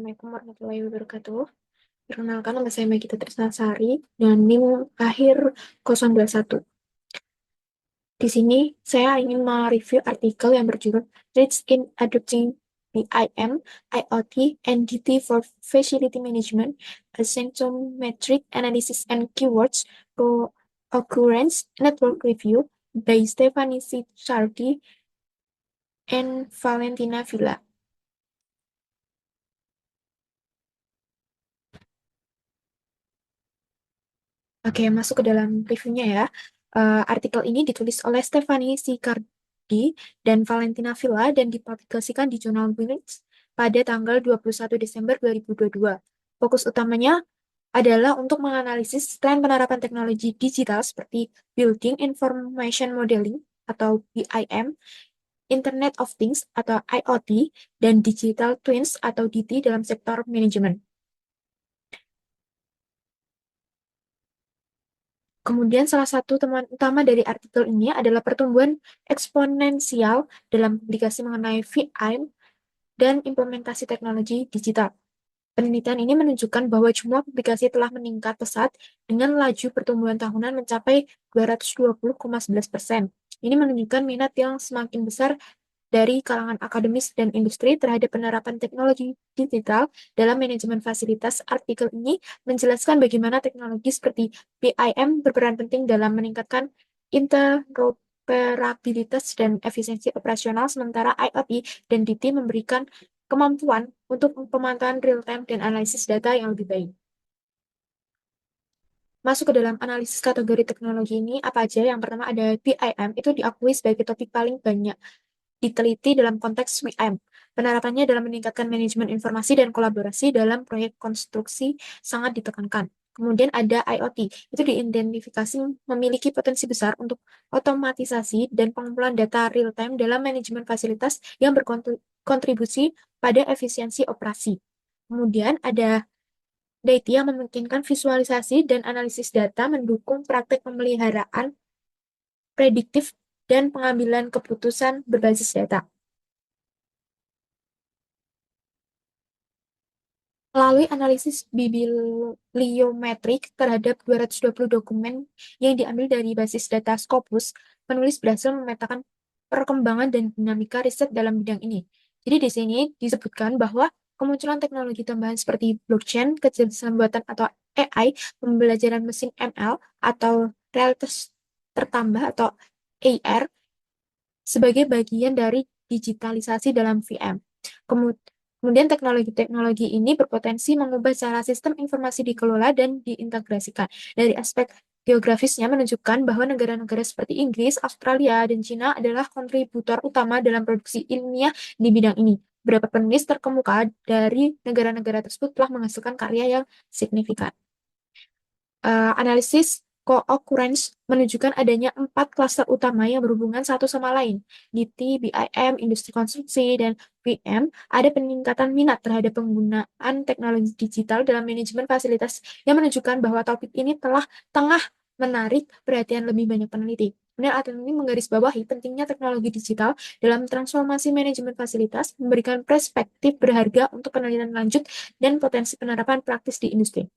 Assalamualaikum warahmatullahi wabarakatuh. Perkenalkan, nama saya Megita Trisnasari dengan NIM akhir 021. Di sini saya ingin mereview artikel yang berjudul Risks in Adopting BIM, IoT, and DT for Facility Management, Asymptometric Analysis and Keywords Co-Occurrence Network Review by Stephanie Siccardi and Valentina Villa. Oke, masuk ke dalam reviewnya ya. Artikel ini ditulis oleh Stephanie Siccardi dan Valentina Villa dan dipublikasikan di jurnal Windows pada tanggal 21 Desember 2022. Fokus utamanya adalah untuk menganalisis tren penerapan teknologi digital seperti Building Information Modeling atau BIM, Internet of Things atau IoT, dan Digital Twins atau DT dalam sektor manajemen. Kemudian salah satu temuan utama dari artikel ini adalah pertumbuhan eksponensial dalam publikasi mengenai VIM dan implementasi teknologi digital. Penelitian ini menunjukkan bahwa jumlah publikasi telah meningkat pesat dengan laju pertumbuhan tahunan mencapai 220,11%. Ini menunjukkan minat yang semakin besar dari kalangan akademis dan industri terhadap penerapan teknologi digital dalam manajemen fasilitas. Artikel ini menjelaskan bagaimana teknologi seperti BIM berperan penting dalam meningkatkan interoperabilitas dan efisiensi operasional, sementara IoT dan DT memberikan kemampuan untuk pemantauan real-time dan analisis data yang lebih baik. Masuk ke dalam analisis kategori teknologi ini, apa aja? Yang pertama ada BIM, itu diakui sebagai topik paling banyak diteliti dalam konteks WM. Penerapannya dalam meningkatkan manajemen informasi dan kolaborasi dalam proyek konstruksi sangat ditekankan. Kemudian ada IoT, itu diidentifikasi memiliki potensi besar untuk otomatisasi dan pengumpulan data real-time dalam manajemen fasilitas yang berkontribusi pada efisiensi operasi. Kemudian ada DT yang memungkinkan visualisasi dan analisis data mendukung praktek pemeliharaan prediktif dan pengambilan keputusan berbasis data. Melalui analisis bibliometrik terhadap 220 dokumen yang diambil dari basis data Scopus, penulis berhasil memetakan perkembangan dan dinamika riset dalam bidang ini. Jadi di sini disebutkan bahwa kemunculan teknologi tambahan seperti blockchain, kecerdasan buatan atau AI, pembelajaran mesin ML, atau realitas tertambah atau AR sebagai bagian dari digitalisasi dalam VM. Kemudian teknologi-teknologi ini berpotensi mengubah cara sistem informasi dikelola dan diintegrasikan. Dari aspek geografisnya menunjukkan bahwa negara-negara seperti Inggris, Australia, dan Cina adalah kontributor utama dalam produksi ilmiah di bidang ini. Beberapa penulis terkemuka dari negara-negara tersebut telah menghasilkan karya yang signifikan. Analisis co-occurrence menunjukkan adanya 4 klaster utama yang berhubungan satu sama lain. DT, BIM, industri konstruksi, dan VM. Ada peningkatan minat terhadap penggunaan teknologi digital dalam manajemen fasilitas yang menunjukkan bahwa topik ini tengah menarik perhatian lebih banyak peneliti. Kemudian artikel ini menggarisbawahi pentingnya teknologi digital dalam transformasi manajemen fasilitas, memberikan perspektif berharga untuk penelitian lanjut dan potensi penerapan praktis di industri.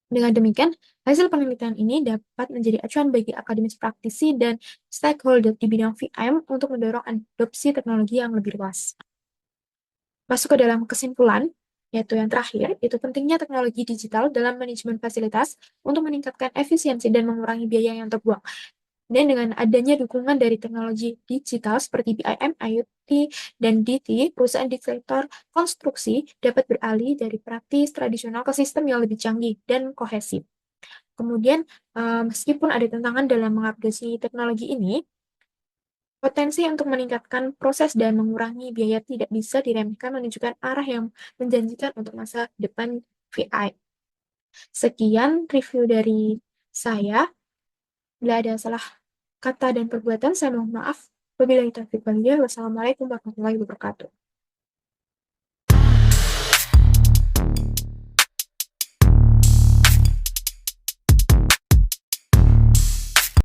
Dengan demikian, hasil penelitian ini dapat menjadi acuan bagi akademis praktisi dan stakeholder di bidang VM untuk mendorong adopsi teknologi yang lebih luas. Masuk ke dalam kesimpulan, yaitu yang terakhir, itu pentingnya teknologi digital dalam manajemen fasilitas untuk meningkatkan efisiensi dan mengurangi biaya yang terbuang. Dan dengan adanya dukungan dari teknologi digital seperti BIM, IoT, dan DT, perusahaan di sektor konstruksi dapat beralih dari praktis tradisional ke sistem yang lebih canggih dan kohesif. Kemudian, meskipun ada tantangan dalam mengadopsi teknologi ini, potensi untuk meningkatkan proses dan mengurangi biaya tidak bisa diremehkan, menunjukkan arah yang menjanjikan untuk masa depan VI. Sekian review dari saya. Bila ada salah kata dan perbuatan, saya mohon maaf. Wabillahi taufiq wal hidayah. Wassalamualaikum warahmatullahi wabarakatuh.